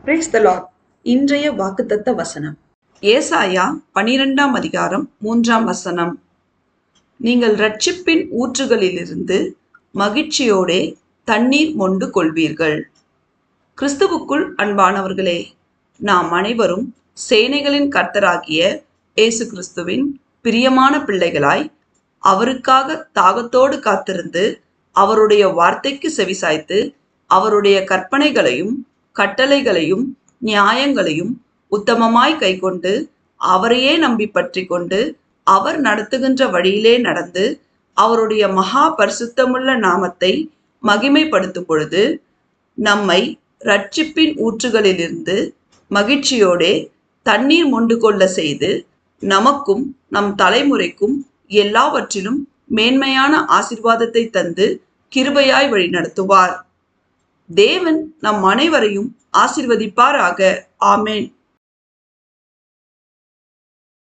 Praise the Lord. இன்றைய வாக்குத்தத்த வசனம் ஏசாயா 12ஆம் அதிகாரம் 3ஆம் வசனம். நீங்கள் இரட்சிப்பின் ஊற்றுகளிலிருந்து மகிழ்ச்சியோடே தண்ணீர் மொண்டு கொள்வீர்கள். கிறிஸ்துவுக்குள் அன்பானவர்களே, நாம் அனைவரும் சேனைகளின் கர்த்தராகிய இயேசு கிறிஸ்துவின் பிரியமான பிள்ளைகளாய் அவருக்காக தாகத்தோடு காத்திருந்து அவருடைய வார்த்தைக்கு செவிசாய்த்து அவருடைய கற்பனைகளையும் கட்டளைகளையும் நியாயங்களையும் உத்தமமாய் கைக்கொண்டு அவரையே நம்பி பற்றி கொண்டு அவர் நடத்துகின்ற வழியிலே நடந்து அவருடைய மகா பரிசுத்தமுள்ள நாமத்தை மகிமைப்படுத்தும் பொழுது நம்மை இரட்சிப்பின் ஊற்றுகளிலிருந்து மகிழ்ச்சியோடே தண்ணீர் மொண்டு கொள்ள செய்து நமக்கும் நம் தலைமுறைக்கும் எல்லாவற்றிலும் மேன்மையான ஆசீர்வாதத்தை தந்து கிருபையாய் வழி நடத்துவார். தேவன் நம் அனைவரையும் ஆசீர்வதிப்பாராக. ஆமேன்.